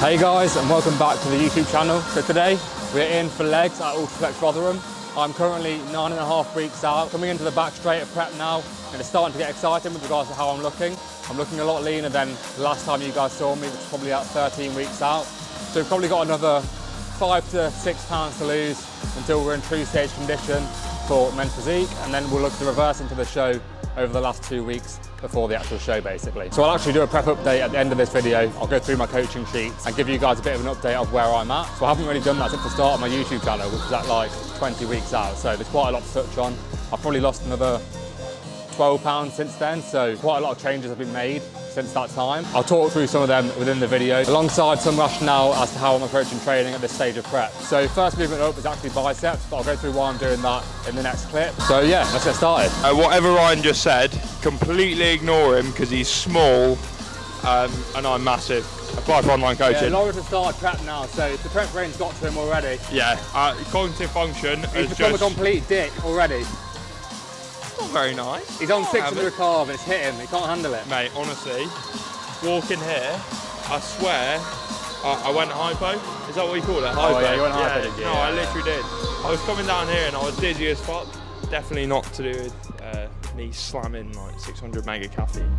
Hey guys, and welcome back to the YouTube channel. So today we're in for legs at Ultraflex Rotherham. I'm currently 9.5 weeks out, coming into the back straight of prep now, and it's starting to get exciting with regards to how I'm looking. I'm looking a lot leaner than the last time you guys saw me, which is probably at 13 weeks out. So we've probably got another 5 to 6 pounds to lose until we're in true stage condition for men's physique, and then we'll look to reverse into the show over the last 2 weeks before the actual show basically. So I'll actually do a prep update at the end of this video. I'll go through my coaching sheets and give you guys a bit of an update of where I'm at. So I haven't really done that since the start of my YouTube channel, which is at like 20 weeks out. So there's quite a lot to touch on. I've probably lost another 12 pounds since then, so quite a lot of changes have been made since that time. I'll talk through some of them within the video, alongside some rationale as to how I'm approaching training at this stage of prep. So first movement up is actually biceps, but I'll go through why I'm doing that in the next clip. So yeah, let's get started. Whatever Ryan just said, completely ignore him because he's small and I'm massive. Apply for online coaching. Yeah, Laura's started prep now, so the prep range got to him already. Yeah, cognitive function He's become a complete dick already. Not very nice. He's on 600 carb and it's hit him, he can't handle it. Mate, honestly, walking here, I swear, I went hypo. Is that what you call it? Hypo? Oh yeah, you went hypo, did you? No, I literally did. I was coming down here and I was dizzy as fuck. Definitely not to do with me slamming like 600 mega caffeine.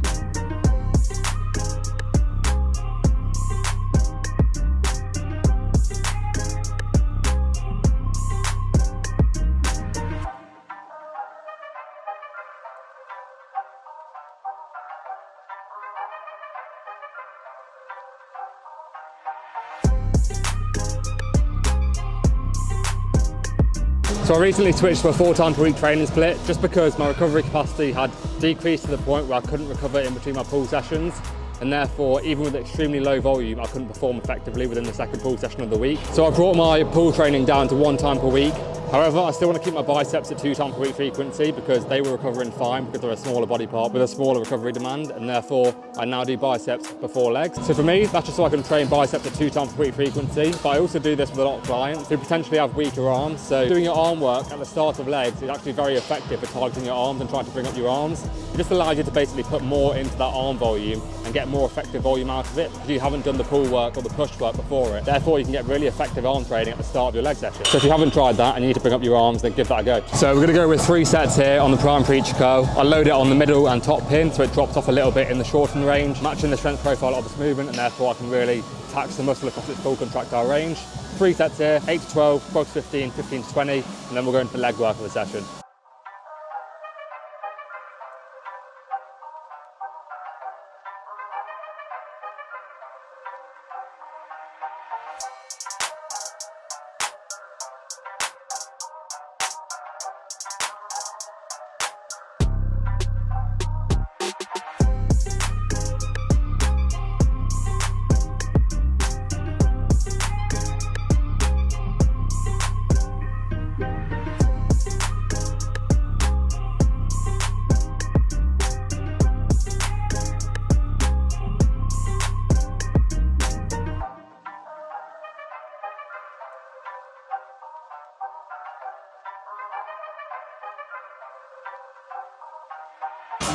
So I recently switched to a 4 times per week training split just because my recovery capacity had decreased to the point where I couldn't recover in between my pull sessions, and therefore even with extremely low volume I couldn't perform effectively within the second pull session of the week. So I brought my pull training down to 1 time per week. However, I still want to keep my biceps at 2 times per week frequency because they were recovering fine because they're a smaller body part with a smaller recovery demand, and therefore I now do biceps before legs. So for me, that's just so I can train biceps at 2 times per week frequency, but I also do this with a lot of clients who potentially have weaker arms. So doing your arm work at the start of legs is actually very effective for targeting your arms and trying to bring up your arms. It just allows you to basically put more into that arm volume and get more effective volume out of it because you haven't done the pull work or the push work before it. Therefore, you can get really effective arm training at the start of your leg session. So if you haven't tried that and you need to bring up your arms, then give that a go. So we're going to go with 3 sets here on the prime preacher curl. I load it on the middle and top pin so it drops off a little bit in the shorten range, matching the strength profile of this movement, and therefore I can really tax the muscle across its full contractile range. 3 sets here, 8 to 12, 12 to 15, 15 to 20, and then we'll go into the leg work of the session.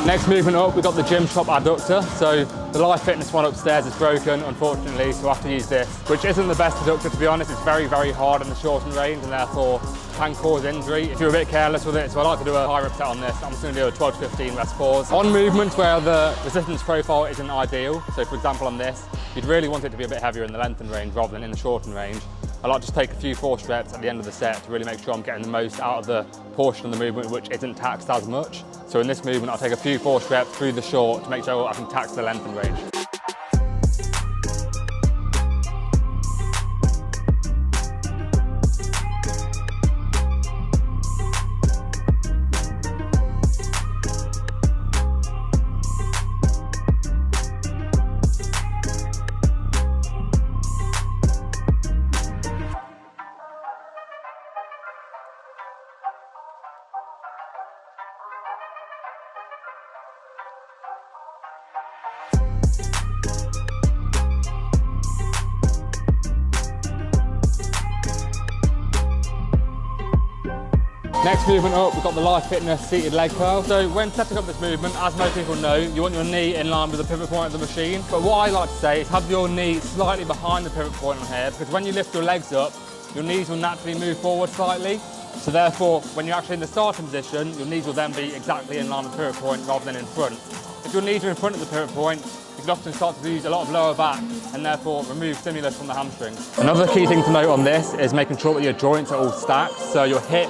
Next movement up, we've got the Gymsharp adductor. So the Life Fitness one upstairs is broken, unfortunately, so I have to use this, which isn't the best adductor, to be honest. It's very, very hard in the shortened range and therefore can cause injury if you're a bit careless with it. So I like to do a high rep set on this. I'm just going to do a 12 to 15 rest pause. On movements where the resistance profile isn't ideal, so for example on this, you'd really want it to be a bit heavier in the lengthened range rather than in the shortened range. I like to just take a few force reps at the end of the set to really make sure I'm getting the most out of the portion of the movement which isn't taxed as much. So in this movement, I'll take a few force reps through the short to make sure I can tax the lengthened range. Next movement up, we've got the Life Fitness seated leg curl. So when setting up this movement, as most people know, you want your knee in line with the pivot point of the machine. But what I like to say is have your knee slightly behind the pivot point on here, because when you lift your legs up, your knees will naturally move forward slightly. So therefore, when you're actually in the starting position, your knees will then be exactly in line with the pivot point rather than in front. If your knees are in front of the pivot point, you can often start to lose a lot of lower back and therefore remove stimulus from the hamstrings. Another key thing to note on this is making sure that your joints are all stacked. So your hip,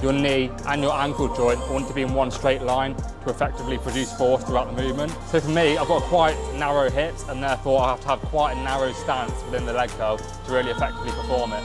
your knee and your ankle joint want to be in one straight line to effectively produce force throughout the movement. So for me, I've got quite narrow hips and therefore I have to have quite a narrow stance within the leg curl to really effectively perform it.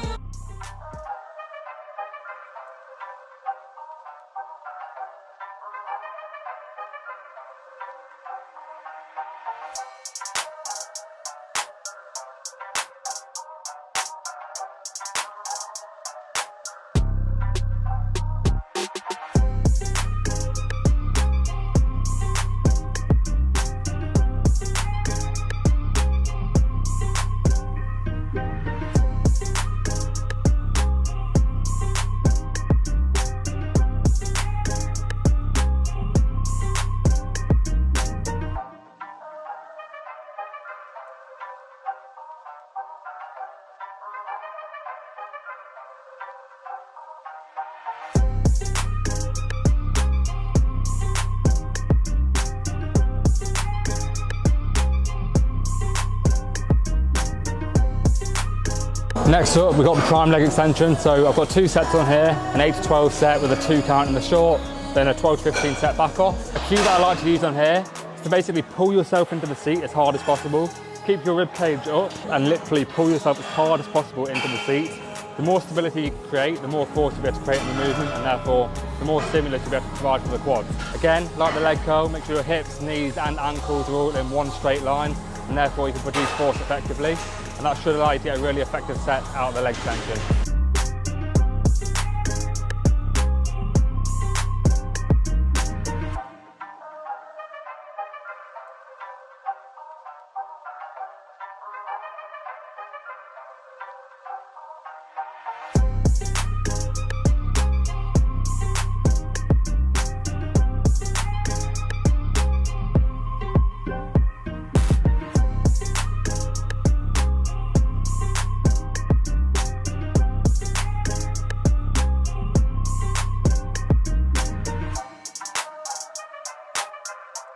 Next up, we've got the prime leg extension. So I've got 2 sets on here, an 8 to 12 set with a 2 count in the short, then a 12 to 15 set back off. A cue that I like to use on here is to basically pull yourself into the seat as hard as possible. Keep your rib cage up and literally pull yourself as hard as possible into the seat. The more stability you create, the more force you'll be able to create in the movement, and therefore the more stimulus you'll be able to provide for the quads. Again, like the leg curl, make sure your hips, knees and ankles are all in one straight line, and therefore you can produce force effectively. And that should allow you to get a really effective set out of the leg extension.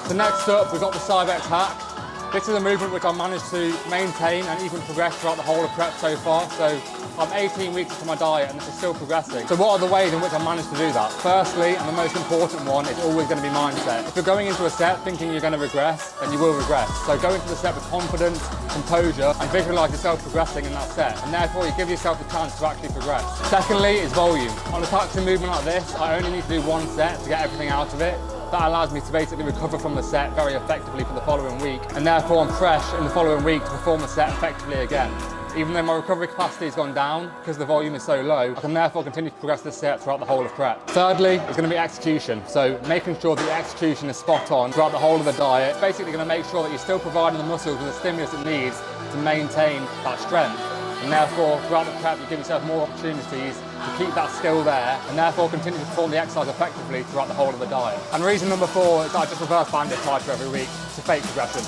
So next up, we've got the Cybex hack. This is a movement which I managed to maintain and even progress throughout the whole of prep so far. So I'm 18 weeks into my diet and this is still progressing. So what are the ways in which I managed to do that? Firstly, and the most important one, is always going to be mindset. If you're going into a set thinking you're going to regress, then you will regress. So go into the set with confidence, composure, and visualize yourself progressing in that set. And therefore you give yourself the chance to actually progress. Secondly is volume. On a taxing movement like this, I only need to do 1 set to get everything out of it. That allows me to basically recover from the set very effectively for the following week, and therefore I'm fresh in the following week to perform the set effectively again. Even though my recovery capacity has gone down because the volume is so low, I can therefore continue to progress this set throughout the whole of prep. Thirdly, is going to be execution. So making sure that the execution is spot on throughout the whole of the diet. Basically going to make sure that you're still providing the muscles with the stimulus it needs to maintain that strength. And therefore, throughout the prep, you give yourself more opportunities to keep that skill there, and therefore continue to perform the exercise effectively throughout the whole of the diet. And reason number 4 is that I just reverse bandit tighter every week to fake progression.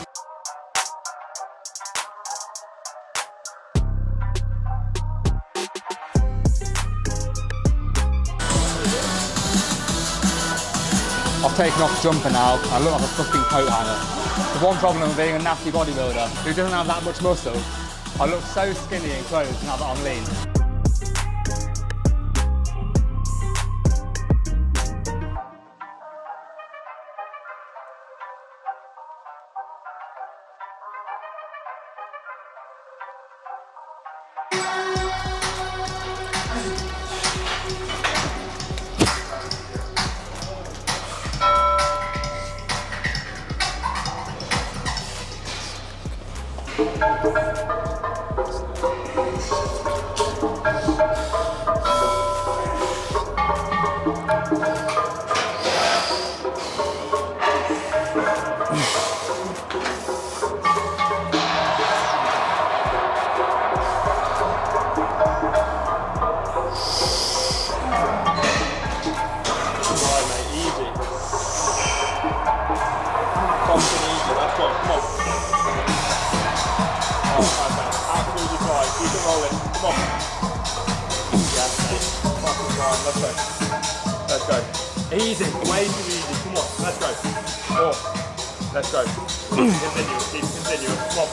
I've taken off the jumper now, I look like a fucking coat hanger. The one problem with being a nasty bodybuilder who doesn't have that much muscle, I look so skinny in clothes now that I'm lean. Come on. Yeah, fucking grind. Let's go. Let's go. Easy. Way too easy. Come on. Let's go. 4. Let's go. Continue. Keep continuing. Come on.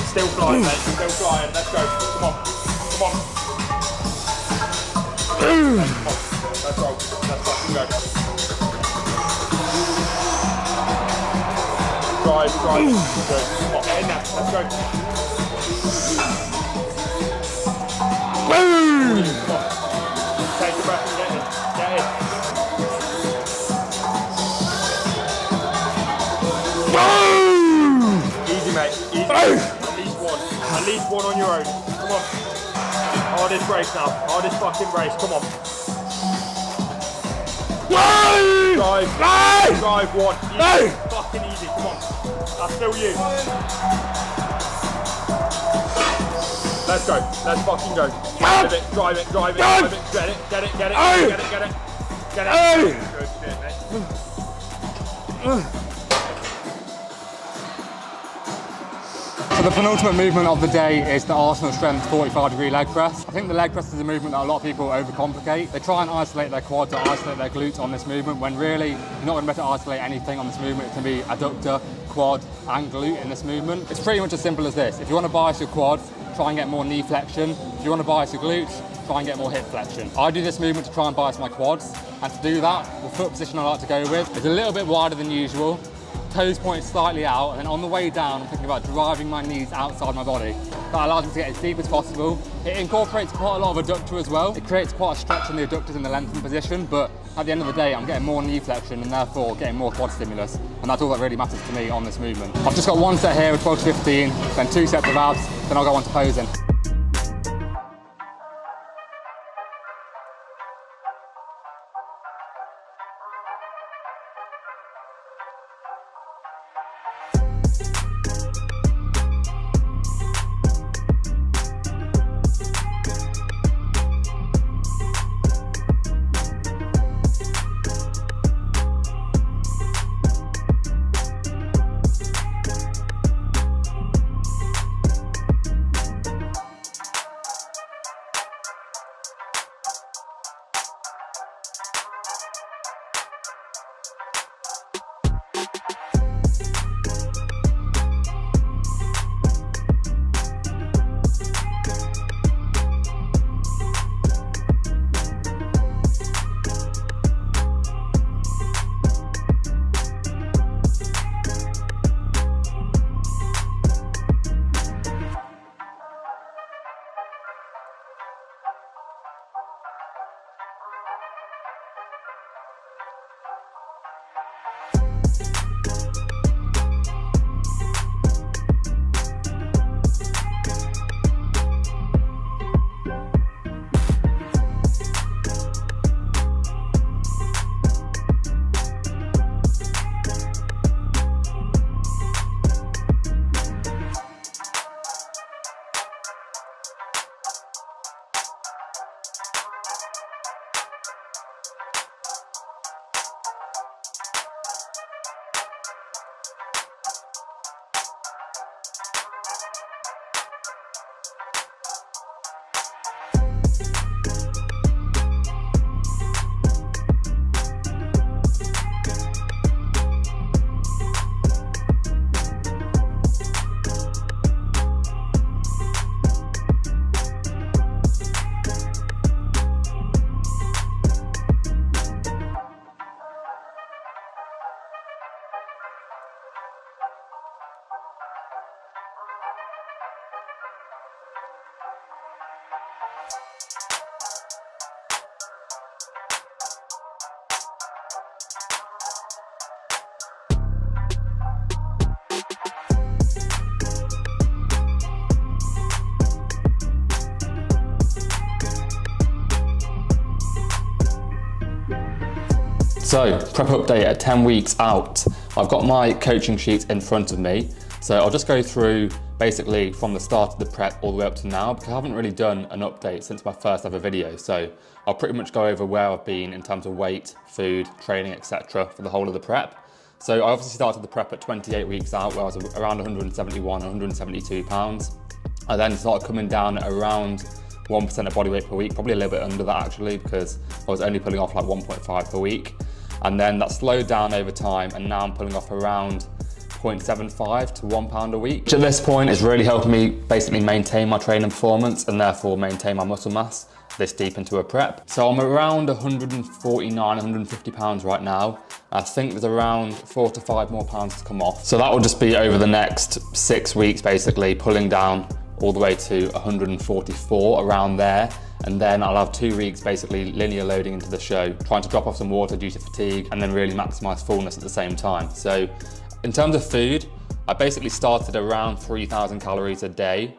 Still flying, mate. Still flying. Let's go. Come on. Come on. Come on. Let's roll. Let's fucking go. Drive. Good. Come on. Get in there. Let's go. Come on. Take a breath and get in. Get in. Easy, mate. Easy. At least one on your own. Come on. Hardest race now. Hardest fucking race. Come on. Drive. Drive 1. Easy. Fucking easy. Come on. That's still you. Let's go. Let's fucking go. Drive it. Drive it. Drive it. Drive it. Get it. Get it. Get it. Get it. Get it. Get it. Good shit, mate. So the penultimate movement of the day is the Arsenal Strength 45-degree leg press. I think the leg press is a movement that a lot of people overcomplicate. They try and isolate their quads or isolate their glutes on this movement when really you're not going to be able to isolate anything on this movement. It can be adductor, quad and glute in this movement. It's pretty much as simple as this. If you want to bias your quads, try and get more knee flexion. If you want to bias your glutes, try and get more hip flexion. I do this movement to try and bias my quads, and to do that, the foot position I like to go with is a little bit wider than usual. Toes pointed slightly out, and then on the way down, I'm thinking about driving my knees outside my body. That allows me to get as deep as possible. It incorporates quite a lot of adductor as well. It creates quite a stretch in the adductors in the lengthened position, but at the end of the day, I'm getting more knee flexion and therefore getting more quad stimulus. And that's all that really matters to me on this movement. I've just got one set here with 12 to 15, then 2 sets of abs, then I'll go on to posing. So, prep update at 10 weeks out. I've got my coaching sheets in front of me. So I'll just go through basically from the start of the prep all the way up to now, because I haven't really done an update since my first ever video. So I'll pretty much go over where I've been in terms of weight, food, training, etc. for the whole of the prep. So I obviously started the prep at 28 weeks out, where I was around 171, 172 pounds. I then started coming down at around 1% of body weight per week, probably a little bit under that actually, because I was only pulling off like 1.5 per week. And then that slowed down over time, and now I'm pulling off around 0.75 to £1 a week. Which at this point is really helping me basically maintain my training performance and therefore maintain my muscle mass this deep into a prep. So I'm around 149, 150 pounds right now. I think there's around 4 to 5 more pounds to come off. So that will just be over the next 6 weeks, basically pulling down all the way to 144, around there. And then I'll have 2 weeks basically linear loading into the show, trying to drop off some water due to fatigue and then really maximize fullness at the same time. So in terms of food, I basically started around 3,000 calories a day,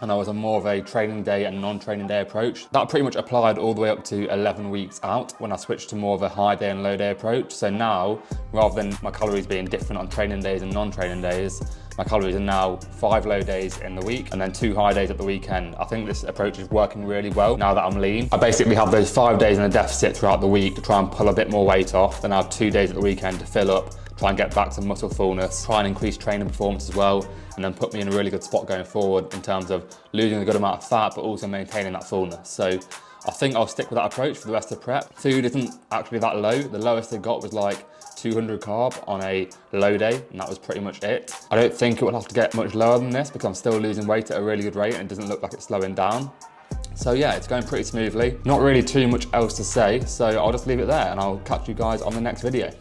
and I was on more of a training day and non-training day approach. That pretty much applied all the way up to 11 weeks out when I switched to more of a high day and low day approach. So now, rather than my calories being different on training days and non-training days, my calories are now 5 low days in the week and then 2 high days at the weekend. I think this approach is working really well now that I'm lean. I basically have those 5 days in a deficit throughout the week to try and pull a bit more weight off, then I have 2 days at the weekend to fill up, try and get back some muscle fullness, try and increase training performance as well, and then put me in a really good spot going forward in terms of losing a good amount of fat, but also maintaining that fullness. So I think I'll stick with that approach for the rest of prep. Food isn't actually that low. The lowest I got was like 200 carb on a low day, and that was pretty much it. I don't think it will have to get much lower than this because I'm still losing weight at a really good rate and it doesn't look like it's slowing down. So yeah, it's going pretty smoothly. Not really too much else to say, so I'll just leave it there and I'll catch you guys on the next video.